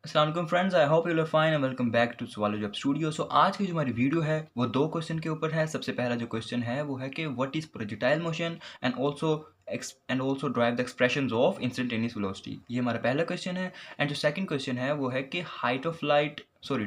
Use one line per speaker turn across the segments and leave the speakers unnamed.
अस्सलाम वालेकुम friends, I hope you are fine and welcome back to Sawalo job studio. So आज की जो हमारी वीडियो है वो दो क्वेश्चन के ऊपर है। सबसे पहला जो क्वेश्चन है वो है कि what is projectile motion and also drive the expressions of instantaneous velocity. ये हमारा पहला क्वेश्चन है। एंड जो सेकंड क्वेश्चन है वो है कि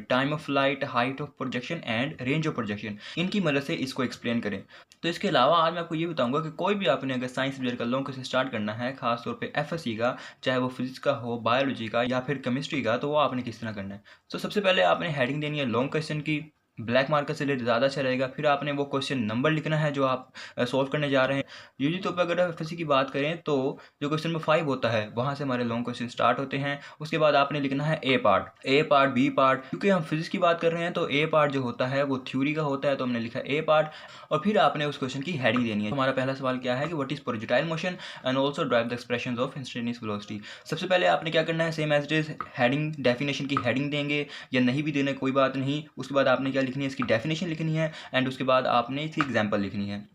time of flight, height of projection and range of projection, इनकी मदद से इसको एक्सप्लेन करें। तो इसके अलावा आज मैं आपको ये बताऊंगा कि कोई भी आपने अगर साइंस सब्जेक्ट का लॉन्ग क्वेश्चन स्टार्ट करना है, खासतौर पे एफएससी का, चाहे वो फिजिक्स का हो, बायोलॉजी का या फिर केमिस्ट्री का, तो वो आपने किस तरह करना है। तो सबसे पहले आपने हेडिंग देनी है लॉन्ग क्वेश्चन की, ब्लैक मार्कर से ले ज़्यादा अच्छा रहेगा। फिर आपने वो क्वेश्चन नंबर लिखना है जो आप सॉल्व करने जा रहे हैं। यूजली तो अगर एफएससी की बात करें तो जो क्वेश्चन नंबर 5 होता है वहाँ से हमारे लॉन्ग क्वेश्चन स्टार्ट होते हैं। उसके बाद आपने लिखना है ए पार्ट, बी पार्ट। क्योंकि हम फिजिक्स की बात कर रहे हैं तो ए पार्ट जो होता है वो थ्योरी का होता है, तो हमने लिखा ए पार्ट। और फिर आपने उस क्वेश्चन की हेडिंग देनी है। हमारा पहला सवाल क्या है कि what is projectile motion and also drive the expressions of instantaneous velocity. सबसे पहले आपने क्या करना है, same as it is heading, definition की हेडिंग देंगे, या नहीं भी देने कोई बात नहीं। उसके बाद आपने क्या लिखनी है, इसकी डेफिनेशन लिखनी है। एंड उसके बाद आपने इसकी एग्जाम्पल लिखनी है।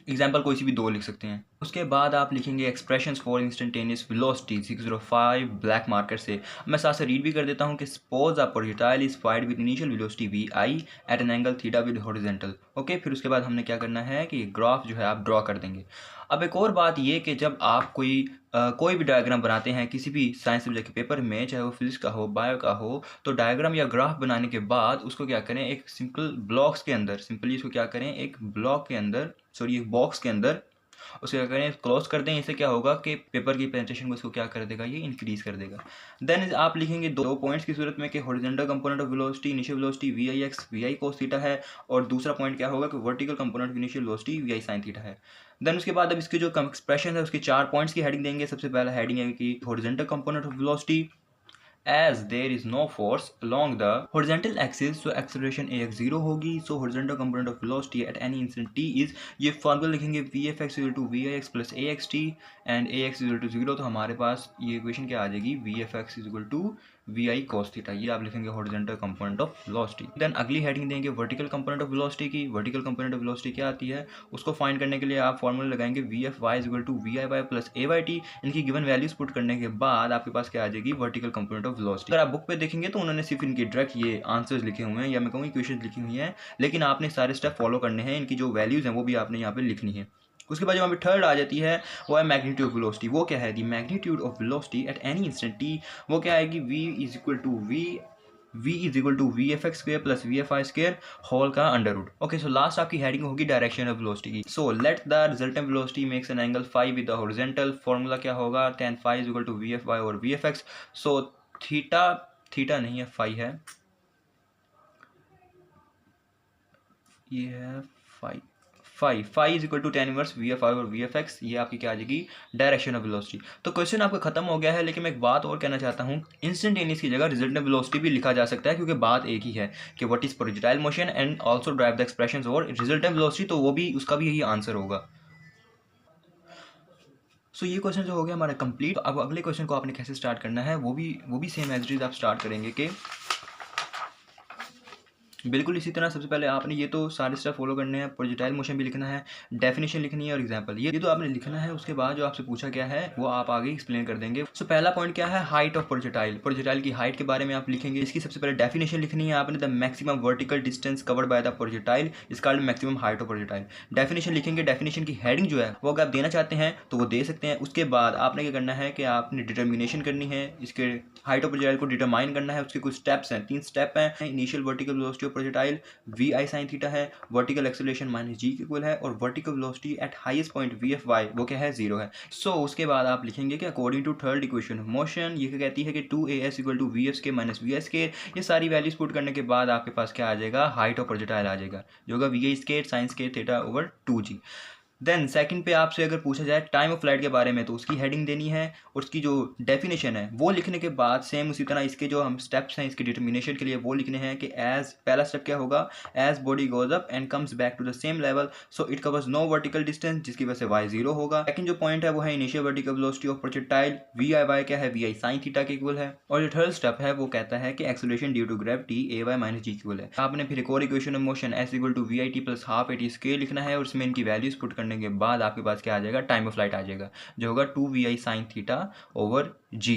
एग्जाम्पल कोई सी भी दो लिख सकते हैं। उसके बाद आप लिखेंगे expressions for instantaneous velocity 605 black marker से। मैं साथ से रीड भी कर देता हूँ कि suppose a projectile is fired with initial velocity V I at an angle theta with horizontal. Okay, फिर उसके बाद हमने क्या करना है कि ग्राफ जो है आप ड्रॉ कर देंगे। अब एक और बात ये कि जब आप कोई भी डायग्राम बनाते हैं किसी भी साइंस सब्जेक्ट के पेपर में, चाहे वो फिजिक्स का हो, बायो का हो, तो डायग्राम या ग्राफ बनाने के बाद उसको क्या करें, एक सिंपल ब्लॉक्स के अंदर, सिंपली इसको क्या करें, एक ब्लॉक के अंदर, सॉरी एक बॉक्स के अंदर उसे क्या करें, क्लोज कर दें। इससे क्या होगा कि पेपर की पेनिट्रेशन को इसको क्या कर देगा, ये इंक्रीज कर देगा। देन आप लिखेंगे दो पॉइंट्स की सूरत में कि horizontal component of velocity, initial velocity V I X V I cos theta है, और दूसरा पॉइंट क्या होगा कि vertical component of initial velocity V I sine theta है। देन उसके बाद अब इसके जो एक्सप्रेशन है उसके 4 पॉइंट्स की हेडिंग देंगे। सबसे पहला हेडिंग है कि horizontal component of velocity, as there is no force along the horizontal axis, so acceleration ax 0 होगी। so horizontal component of velocity at any instant t is, ये फॉर्मूला लिखेंगे vfx equal to vix plus axt and ax equal to 0। तो हमारे पास ये equation क्या आ जाएगी, vfx equal to vi cos theta. ये आप लिखेंगे horizontal component of velocity। Then अगली हेडिंग देंगे वर्टिकल कंपोनेंट ऑफ वेलोसिटी की। वर्टिकल कंपोनेंट ऑफ वेलोसिटी क्या आती है, उसको फाइंड करने के लिए आप फॉर्मूला लगाएंगे vfy equal to viy plus ayt। इनकी गिवन वैल्यूज पुट करने के बाद आपके पास क्या आ जाएगी, वर्टिकल कंपोनेंट ऑफ वेलोसिटी। अगर आप बुक पे देखेंगे तो उन्होंने सिर्फ इनकी डायरेक्ट ये आंसर्स लिखे हुए हैं, या मैं कहूँ इक्वेशन लिखी हुई हैं, लेकिन आपने सारे स्टेप फॉलो करने हैं। इनकी जो वैल्यूज हैं वो भी आपने यहाँ पे लिखनी है। उसके बाद जो हमें थर्ड आ जाती है वो है मैग्नीट्यूड ऑफ वेलोसिटी। वो क्या है, the magnitude of velocity at any instant T. वो क्या आएगी, v is equal to V F X square plus V F I square whole का under root. Okay, so last आपकी हेडिंग होगी direction of velocity की। So let the resultant velocity makes an angle phi with the horizontal. Formula क्या होगा, tan phi is equal to V F Y और V F X. So theta नहीं है, phi है, ये है phi is equal to tan inverse V F I और V F X. ये आपकी क्या आ जाएगी, डायरेक्शन ऑफ वेलोसिटी। तो क्वेश्चन आपका खत्म हो गया है, लेकिन मैं एक बात और कहना चाहता हूँ, इंस्टेंटेनियस की जगह रिजल्टेंट वेलोसिटी भी लिखा जा सकता है, क्योंकि बात एक ही है कि what is projectile motion and also drive the expressions और रिजल्टेंट वेलोसिटी, तो वो भी उसका भी यही आंसर होगा। सो ये क्वेश्चन जो हो गया हमारा कंप्लीट। अब अगले क्वेश्चन को आपने कैसे स्टार्ट करना है वो भी सेम एज इट इज आप स्टार्ट करेंगे कि बिल्कुल इसी तरह सबसे पहले आपने ये तो सारे स्टेप फॉलो करने हैं। प्रोजेक्टाइल मोशन भी लिखना है, डेफिनेशन लिखनी है और एग्जांपल, ये तो आपने लिखना है। उसके बाद जो आपसे पूछा गया है वो आप आगे एक्सप्लेन कर देंगे। सो पहला पॉइंट क्या है, हाइट ऑफ प्रोजेक्टाइल। प्रोजेक्टाइल की हाइट के बारे में आप लिखेंगे। इसकी सबसे पहले डेफिनेशन लिखनी है आपने, the maximum vertical distance covered by the projectile is called maximum height of projectile. Definition लिखेंगे। डेफिनेशन की हेडिंग जो है वो अगर आप देना चाहते हैं तो वो दे सकते हैं। उसके बाद आपने क्या करना है कि आपने डिटर्मिनेशन करनी है, इसके हाइट ऑफ प्रोजेक्टाइल को डिटरमाइन करना है। उसके कुछ स्टेप्स हैं, 3 स्टेप हैं। Initial vertical velocity of projectile V I sine theta है, वर्टिकल एक्सेलरेशन माइनस जी के इक्वल है, और vertical velocity at highest point V F Y वो क्या है, 0 है। सो उसके बाद आप लिखेंगे कि according to third equation of motion, ये क्या कहती है कि 2as equal to V F square minus V S square. ये सारी वैल्यूज पुट करने के बाद आपके पास क्या आ जाएगा, हाइट ऑफ प्रोजेक्टाइल आ जाएगा, जो होगा V I square sine square theta over 2g। Then second पे आपसे अगर पूछा जाए टाइम ऑफ फ्लाइट के बारे में, तो उसकी हेडिंग देनी है, और उसकी जो डेफिनेशन है वो लिखने के बाद सेम उसी तरह इसके जो हम स्टेप्स हैं इसके डिटर्मिनेशन के लिए वो लिखने हैं कि एज पहला स्टेप क्या होगा, as body goes up and comes back to the same level so it covers no vertical distance, जिसकी वजह से वाई 0 होगा। सेकंड जो पॉइंट है वो है initial vertical velocity of projectile, V I Y क्या है, वी आई साइन थीटा के इक्वल है। और जो थर्ड स्टेप है वो कहता है कि acceleration due to gravity A Y minus G equal है। आपने फिर एक और equation of motion S equal to V I T plus half A T square लिखना है, और उसमें इनकी वैल्यूज पुट करने के बाद आपके पास क्या आ जाएगा, टाइम ऑफ फ्लाइट आ जाएगा, जो होगा 2 V I sine theta over G.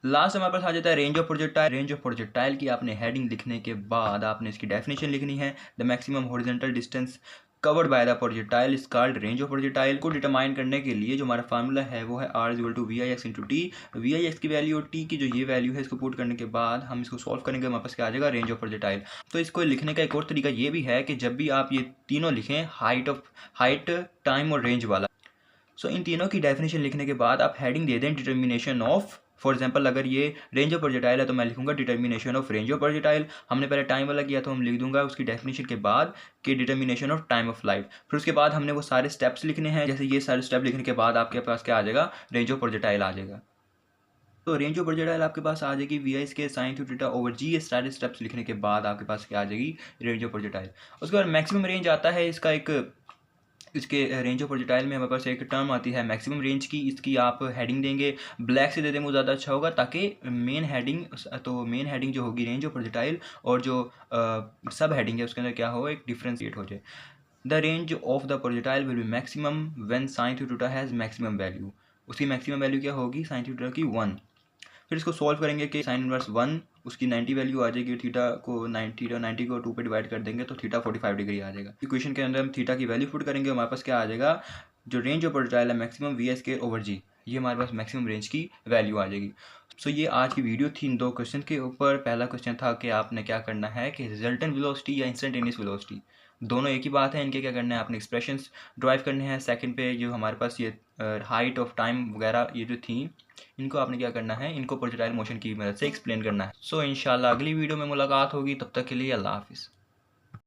Last हमारे पास आ जाता है range of projectile. Range of projectile की आपने हेडिंग लिखने के बाद आपने इसकी डेफिनेशन लिखनी है। The maximum horizontal distance covered by the projectile is called range of projectile. को डिटरमाइन करने के लिए जो हमारा फार्मूला है वो है R equal to V I X into T. V I X की वैल्यू और टी की जो ये वैल्यू है इसको पुट करने के बाद हम इसको सॉल्व करेंगे, हमारे पास क्या आ जाएगा, रेंज ऑफ प्रोजेक्टाइल। तो इसको लिखने का एक और तरीका ये भी है कि जब भी आप ये तीनों लिखें, हाइट, टाइम और रेंज वाला, सो इन तीनों की डेफिनेशन लिखने के बाद आप हेडिंग दे दें डिटर्मिनेशन ऑफ। फॉर एग्जांपल अगर ये रेंज ऑफ प्रोजेक्टाइल है तो मैं लिखूंगा determination of range of projectile. हमने पहले टाइम वाला किया तो हम लिख दूंगा उसकी डेफिनेशन के बाद कि determination of time of light. फिर उसके बाद हमने वो सारे स्टेप्स लिखने हैं, जैसे ये सारे स्टेप लिखने के बाद आपके पास क्या आ जाएगा, रेंज ऑफ प्रोजेक्टाइल आ जाएगा। तो रेंज ऑफ प्रोजेक्टाइल आपके पास आ जाएगी वी आई के साइन थीटा ओवर जी। ये सारे स्टेप्स लिखने के बाद आपके पास क्या आ जाएगी, रेंज ऑफ प्रोजेक्टाइल। उसके बाद मैक्सिमम रेंज आता है इसका एक, इसके रेंज ऑफ प्रोजेक्टाइल में हमारे पास एक टर्म आती है मैक्सिमम रेंज की। इसकी आप हेडिंग देंगे, ब्लैक से दे देंगे वो ज़्यादा अच्छा होगा, ताकि मेन हेडिंग, तो मेन हेडिंग जो होगी रेंज ऑफ प्रोजेक्टाइल और जो सब हेडिंग है उसके अंदर क्या हो, एक डिफरेंस क्रिएट हो जाए। The range of the projectile will be maximum when sine theta has maximum value. उसकी मैक्सिमम वैल्यू क्या होगी, साइन थीटा की 1। फिर इसको सॉल्व करेंगे कि साइन इनवर्स 1 उसकी 90 वैल्यू आ जाएगी, थीटा को 90 को 2 पे डिवाइड कर देंगे तो थीटा 45 डिग्री आ जाएगा। इक्वेशन के अंदर हम थीटा की वैल्यू पुट करेंगे, हमारे पास क्या आ जाएगा, जो रेंज ऑफ प्रोजेक्टाइल है maximum V S square over G, ये हमारे पास मैक्सिमम रेंज की वैल्यू आ जाएगी। सो ये आज की वीडियो थी इन दो क्वेश्चन के ऊपर। पहला क्वेश्चन था कि आपने क्या करना है कि रिजल्टेंट वेलोसिटी या इंस्टेंटेनियस वेलोसिटी, दोनों एक ही बात है, इनके क्या करना है, आपने एक्सप्रेशंस ड्राइव करने हैं। सेकंड पे जो हमारे पास ये हाइट ऑफ टाइम वगैरह ये जो थी, इनको आपने क्या करना है, इनको प्रोजेक्टाइल मोशन की मदद से एक्सप्लेन करना है। सो इंशाल्लाह अगली वीडियो में मुलाकात होगी, तब तक के लिए अल्लाह हाफिज़।